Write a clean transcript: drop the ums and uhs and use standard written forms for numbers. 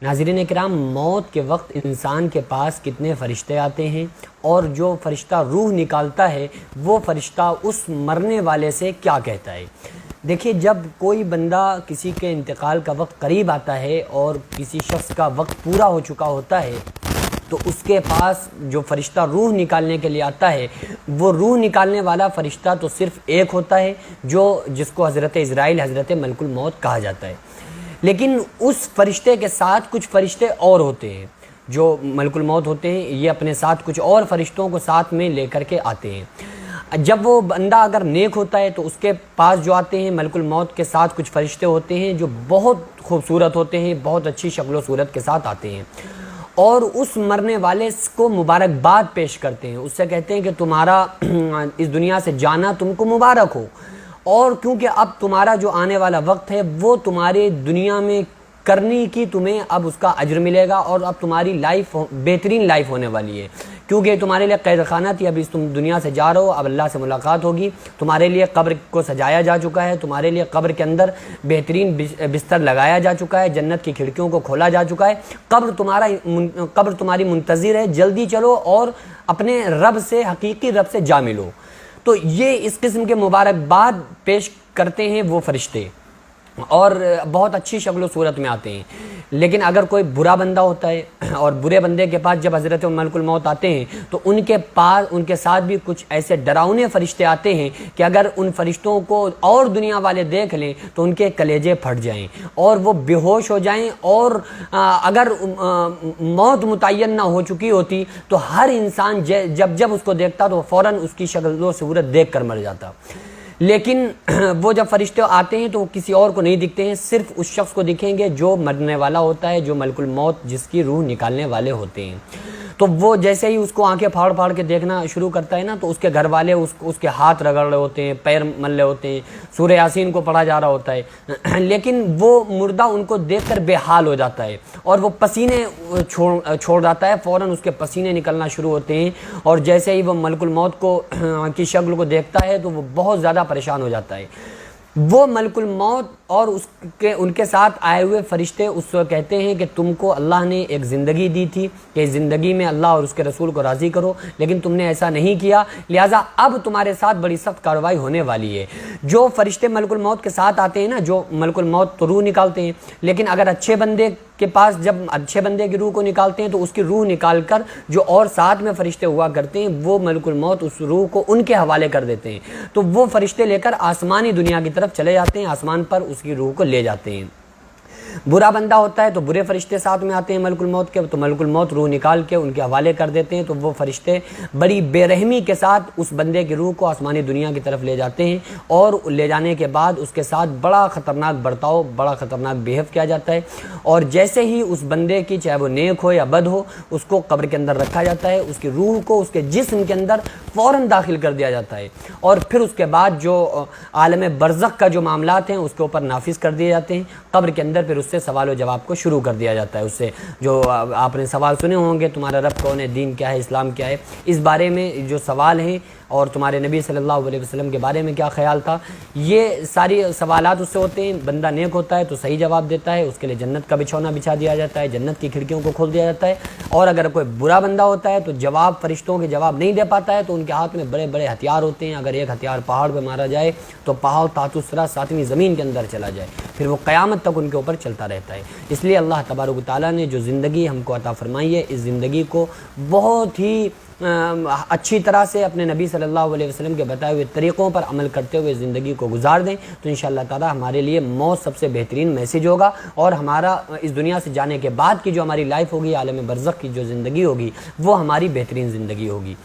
ناظرین کرام، موت کے وقت انسان کے پاس کتنے فرشتے آتے ہیں اور جو فرشتہ روح نکالتا ہے وہ فرشتہ اس مرنے والے سے کیا کہتا ہے؟ دیکھیے، جب کوئی بندہ کسی کے انتقال کا وقت قریب آتا ہے اور کسی شخص کا وقت پورا ہو چکا ہوتا ہے تو اس کے پاس جو فرشتہ روح نکالنے کے لیے آتا ہے وہ روح نکالنے والا فرشتہ تو صرف ایک ہوتا ہے، جس کو حضرت عزرائیل، حضرت ملک الموت کہا جاتا ہے۔ لیکن اس فرشتے کے ساتھ کچھ فرشتے اور ہوتے ہیں جو ملک الموت ہوتے ہیں، یہ اپنے ساتھ کچھ اور فرشتوں کو ساتھ میں لے کر کے آتے ہیں۔ جب وہ بندہ اگر نیک ہوتا ہے تو اس کے پاس جو آتے ہیں ملک الموت کے ساتھ کچھ فرشتے ہوتے ہیں جو بہت خوبصورت ہوتے ہیں، بہت اچھی شکل و صورت کے ساتھ آتے ہیں اور اس مرنے والے کو مبارکباد پیش کرتے ہیں، اس سے کہتے ہیں کہ تمہارا اس دنیا سے جانا تم کو مبارک ہو، اور کیونکہ اب تمہارا جو آنے والا وقت ہے وہ تمہارے دنیا میں کرنے کی تمہیں اب اس کا اجر ملے گا، اور اب تمہاری لائف بہترین لائف ہونے والی ہے، کیونکہ تمہارے لیے قید خانہ تھی، ابھی تم دنیا سے جا رہے ہو، اب اللہ سے ملاقات ہوگی، تمہارے لیے قبر کو سجایا جا چکا ہے، تمہارے لیے قبر کے اندر بہترین بستر لگایا جا چکا ہے، جنت کی کھڑکیوں کو کھولا جا چکا ہے، قبر تمہاری منتظر ہے، جلدی چلو اور اپنے رب سے، حقیقی رب سے جا ملو۔ تو یہ اس قسم کے مبارکباد پیش کرتے ہیں وہ فرشتے، اور بہت اچھی شکل و صورت میں آتے ہیں۔ لیکن اگر کوئی برا بندہ ہوتا ہے اور برے بندے کے پاس جب حضرت ملک الموت آتے ہیں تو ان کے ساتھ بھی کچھ ایسے ڈراؤنے فرشتے آتے ہیں کہ اگر ان فرشتوں کو اور دنیا والے دیکھ لیں تو ان کے کلیجے پھٹ جائیں اور وہ بے ہوش ہو جائیں، اور اگر موت متعین نہ ہو چکی ہوتی تو ہر انسان جب اس کو دیکھتا تو فوراً اس کی شکل و صورت دیکھ کر مر جاتا۔ لیکن وہ جب فرشتے آتے ہیں تو وہ کسی اور کو نہیں دکھتے ہیں، صرف اس شخص کو دکھیں گے جو مرنے والا ہوتا ہے، جو ملک الموت جس کی روح نکالنے والے ہوتے ہیں۔ تو وہ جیسے ہی اس کو آنکھیں پھاڑ پھاڑ کے دیکھنا شروع کرتا ہے نا، تو اس کے گھر والے اس کے ہاتھ رگڑ رہے ہوتے ہیں، پیر مل رہے ہوتے ہیں، سورہ یاسین کو پڑھا جا رہا ہوتا ہے، لیکن وہ مردہ ان کو دیکھ کر بے حال ہو جاتا ہے اور وہ پسینے چھوڑ جاتا ہے، فوراً اس کے پسینے نکلنا شروع ہوتے ہیں، اور جیسے ہی وہ ملک الموت کی شکل کو دیکھتا ہے تو وہ بہت زیادہ پریشان ہو جاتا ہے۔ وہ ملک الموت اور ان کے ساتھ آئے ہوئے فرشتے اس کو کہتے ہیں کہ تم کو اللہ نے ایک زندگی دی تھی کہ زندگی میں اللہ اور اس کے رسول کو راضی کرو، لیکن تم نے ایسا نہیں کیا، لہٰذا اب تمہارے ساتھ بڑی سخت کارروائی ہونے والی ہے۔ جو فرشتے ملک الموت کے ساتھ آتے ہیں نا، جو ملک الموت تو روح نکالتے ہیں، لیکن اگر اچھے بندے کے پاس جب اچھے بندے کی روح کو نکالتے ہیں تو اس کی روح نکال کر جو اور ساتھ میں فرشتے ہوا کرتے ہیں وہ ملک الموت اس روح کو ان کے حوالے کر دیتے ہیں، تو وہ فرشتے لے کر آسمانی دنیا کی طرف چلے جاتے ہیں، آسمان پر اس کی روح کو لے جاتے ہیں۔ برا بندہ ہوتا ہے تو برے فرشتے ساتھ میں آتے ہیں ملک الموت کے، تو ملک الموت روح نکال کے ان کے حوالے کر دیتے ہیں، تو وہ فرشتے بڑی بے رحمی کے ساتھ اس بندے کی روح کو آسمانی دنیا کی طرف لے جاتے ہیں، اور لے جانے کے بعد اس کے ساتھ بڑا خطرناک برتاؤ، بڑا خطرناک بیہیو کیا جاتا ہے، اور جیسے ہی اس بندے کی، چاہے وہ نیک ہو یا بد ہو، اس کو قبر کے اندر رکھا جاتا ہے، اس کی روح کو اس کے جسم کے اندر فوراً داخل کر دیا جاتا ہے، اور پھر اس کے بعد جو عالم برزخ کا جو معاملات ہیں اس کے اوپر نافذ کر دیے جاتے ہیں۔ قبر کے اندر پھر اس سے سوال و جواب کو شروع کر دیا جاتا ہے، اس سے جو آپ نے سوال سنے ہوں گے، تمہارا رب کون ہے، دین کیا ہے، اسلام کیا ہے، اس بارے میں جو سوال ہیں، اور تمہارے نبی صلی اللہ علیہ وسلم کے بارے میں کیا خیال تھا، یہ ساری سوالات اس سے ہوتے ہیں۔ بندہ نیک ہوتا ہے تو صحیح جواب دیتا ہے، اس کے لیے جنت کا بچھونا بچھا دیا جاتا ہے، جنت کی کھڑکیوں کو کھول دیا جاتا ہے، اور اگر کوئی برا بندہ ہوتا ہے تو فرشتوں کے جواب نہیں دے پاتا ہے تو ان کے ہاتھ میں بڑے بڑے ہتھیار ہوتے ہیں، اگر ایک ہتھیار پہاڑ پہ مارا جائے تو پہاڑ تحت الثری ساتویں زمین کے اندر چلا جائے، پھر وہ قیامت تک ان کے اوپر چلتا رہتا ہے۔ اس لیے اللہ تبارک و تعالیٰ نے جو زندگی ہم کو عطا فرمائی ہے، اس زندگی کو بہت ہی اچھی طرح سے اپنے نبی صلی اللہ علیہ وسلم کے بتائے ہوئے طریقوں پر عمل کرتے ہوئے زندگی کو گزار دیں تو انشاءاللہ تعالیٰ ہمارے لیے موت سب سے بہترین میسیج ہوگا، اور ہمارا اس دنیا سے جانے کے بعد کی جو ہماری لائف ہوگی، عالم برزخ کی جو زندگی ہوگی، وہ ہماری بہترین زندگی ہوگی۔